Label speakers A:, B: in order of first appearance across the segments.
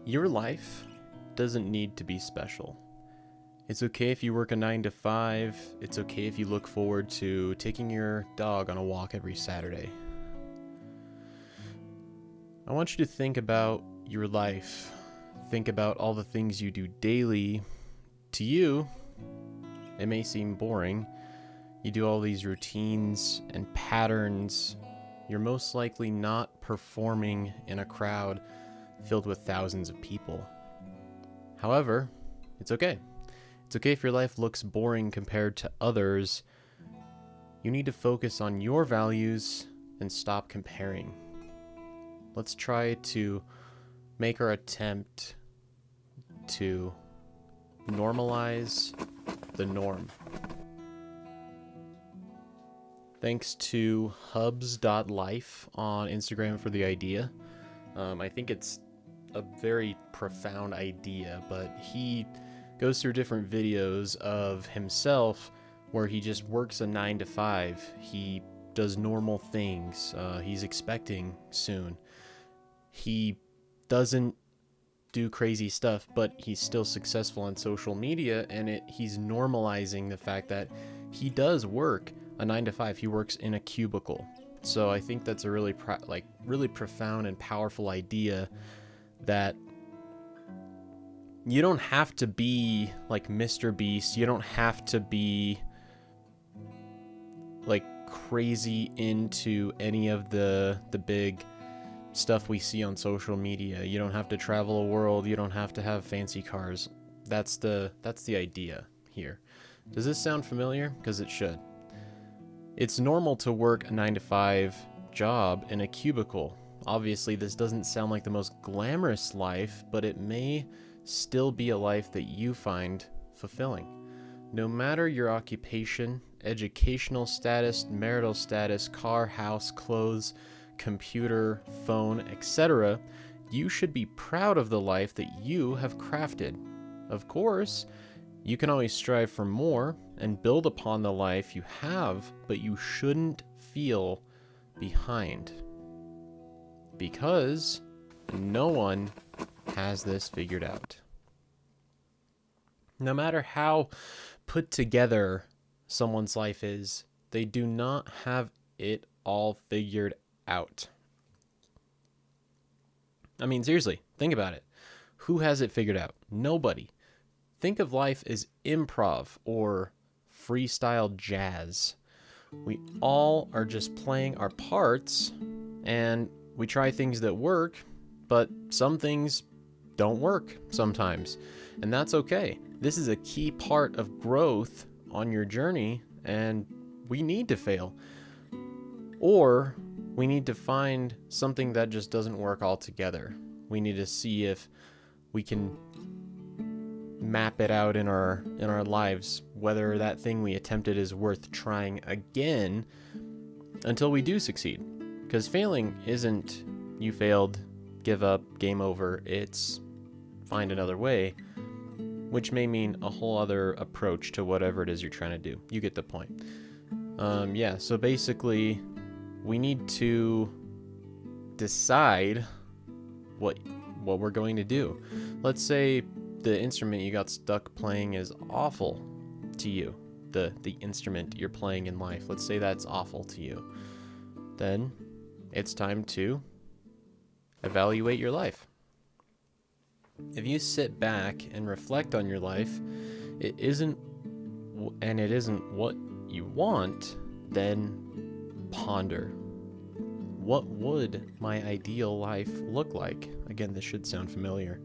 A: Your life doesn't need to be special. It's okay if you work a 9 to 5. It's okay if you look forward to taking your dog on a walk every Saturday. I want you to think about your life. Think about all the things you do daily. To you, it may seem boring. You do all these routines and patterns. You're most likely not performing in a crowd filled with thousands of people. However, it's okay. It's okay if your life looks boring compared to others. You need to focus on your values and stop comparing. Let's try to make our attempt to normalize the norm. Thanks to hubs.life on Instagram for the idea. I think it's a very profound idea, but he goes through different videos of himself where he just works a 9 to 5. He does normal things. He's expecting soon. He doesn't do crazy stuff, but he's still successful on social media, and he's normalizing the fact that he does work a 9 to 5. He works in a cubicle. So I think that's a really profound and powerful idea, that you don't have to be like Mr. Beast. You don't have to be like crazy into any of the big stuff we see on social media. You don't have to travel the world. You don't have to have fancy cars. That's the idea here. Does this sound familiar? Because it should. It's normal to work a 9 to 5 job in a cubicle. Obviously, this doesn't sound like the most glamorous life, but it may still be a life that you find fulfilling. No matter your occupation, educational status, marital status, car, house, clothes, computer, phone, etc., you should be proud of the life that you have crafted. Of course, you can always strive for more and build upon the life you have, but you shouldn't feel behind, because no one has this figured out. No matter how put together someone's life is, they do not have it all figured out. I mean, seriously, think about it. Who has it figured out? Nobody. Think of life as improv or freestyle jazz. We all are just playing our parts, and we try things that work, but some things don't work sometimes, and that's okay. This is a key part of growth on your journey, and we need to fail. Or we need to find something that just doesn't work altogether. We need to see if we can map it out in our lives, whether that thing we attempted is worth trying again until we do succeed. Because failing isn't you failed, give up, game over. It's find another way, which may mean a whole other approach to whatever it is you're trying to do. You get the point. So basically, we need to decide what we're going to do. Let's say the instrument you got stuck playing is awful to you. The instrument you're playing in life, let's say that's awful to you. Then it's time to evaluate your life. If you sit back and reflect on your life, it isn't what you want, then ponder. What would my ideal life look like? Again, this should sound familiar.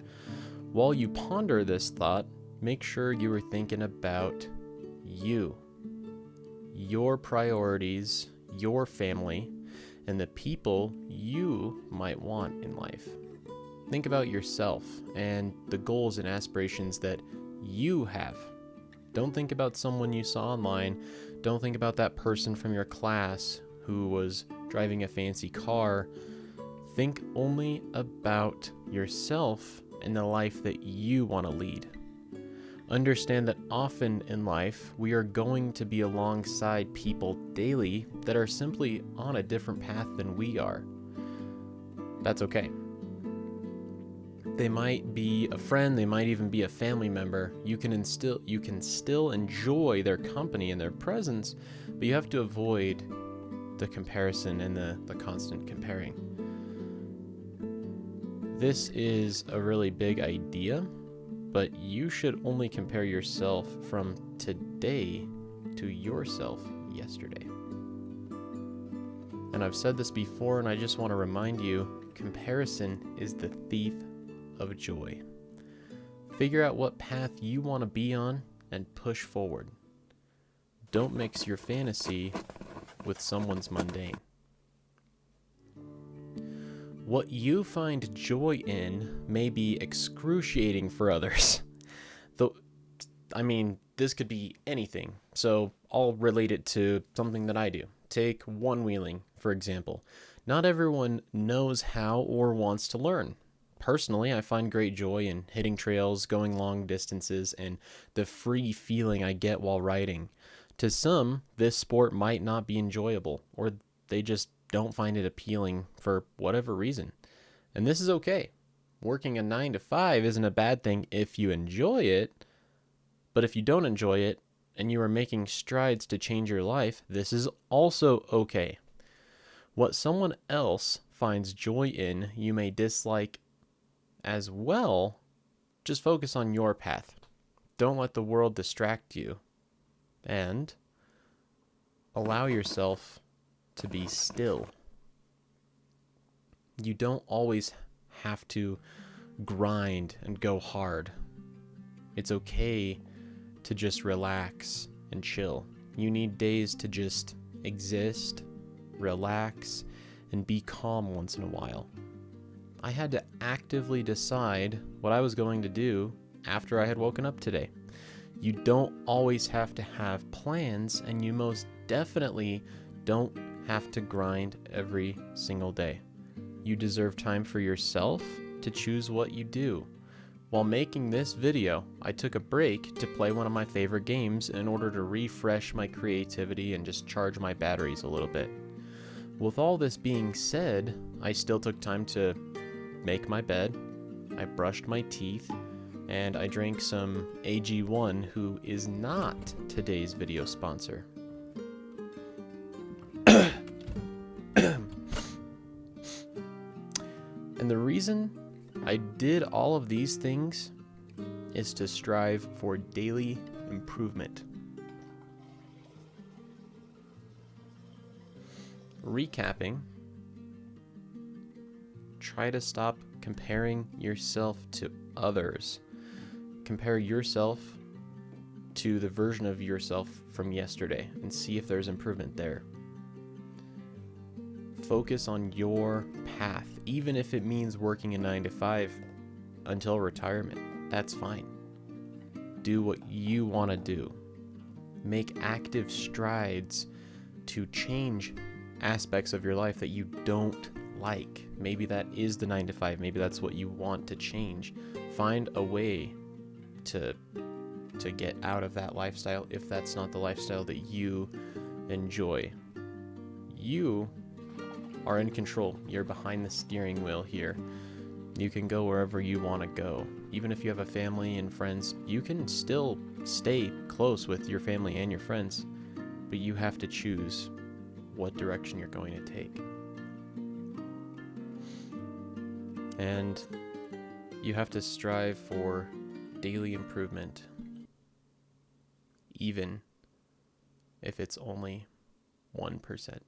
A: While you ponder this thought, make sure you are thinking about you, your priorities, your family, and the people you might want in life. Think about yourself and the goals and aspirations that you have. Don't think about someone you saw online. Don't think about that person from your class who was driving a fancy car. Think only about yourself and the life that you want to lead. Understand that often in life, we are going to be alongside people daily that are simply on a different path than we are. That's okay. They might be a friend, they might even be a family member. You can still enjoy their company and their presence, but you have to avoid the comparison and the constant comparing. This is a really big idea, but you should only compare yourself from today to yourself yesterday. And I've said this before, and I just want to remind you, comparison is the thief of joy. Figure out what path you want to be on and push forward. Don't mix your fantasy with someone's mundane. What you find joy in may be excruciating for others. Though, this could be anything, so I'll relate it to something that I do. Take one-wheeling, for example. Not everyone knows how or wants to learn. Personally, I find great joy in hitting trails, going long distances, and the free feeling I get while riding. To some, this sport might not be enjoyable, or they just don't find it appealing for whatever reason. And this is okay. Working a 9 to 5 isn't a bad thing if you enjoy it, but if you don't enjoy it and you are making strides to change your life, this is also okay. What someone else finds joy in, you may dislike as well. Just focus on your path. Don't let the world distract you, and allow yourself to be still. You don't always have to grind and go hard. It's okay to just relax and chill. You need days to just exist, relax, and be calm once in a while. I had to actively decide what I was going to do after I had woken up today. You don't always have to have plans, and you most definitely don't have to grind every single day. You deserve time for yourself to choose what you do. While making this video, I took a break to play one of my favorite games in order to refresh my creativity and just charge my batteries a little bit. With all this being said, I still took time to make my bed, I brushed my teeth, and I drank some AG1, who is not today's video sponsor. And the reason I did all of these things is to strive for daily improvement. Recapping, try to stop comparing yourself to others. Compare yourself to the version of yourself from yesterday and see if there's improvement there. Focus on your path, even if it means working a 9 to 5 until retirement. That's fine. Do what you want to do. Make active strides to change aspects of your life that you don't like. Maybe that is the 9 to 5. Maybe that's what you want to change. Find a way to get out of that lifestyle if that's not the lifestyle that you enjoy. You are in control. You're behind the steering wheel here. You can go wherever you want to go. Even if you have a family and friends, you can still stay close with your family and your friends, but you have to choose what direction you're going to take. And you have to strive for daily improvement, even if it's only 1%.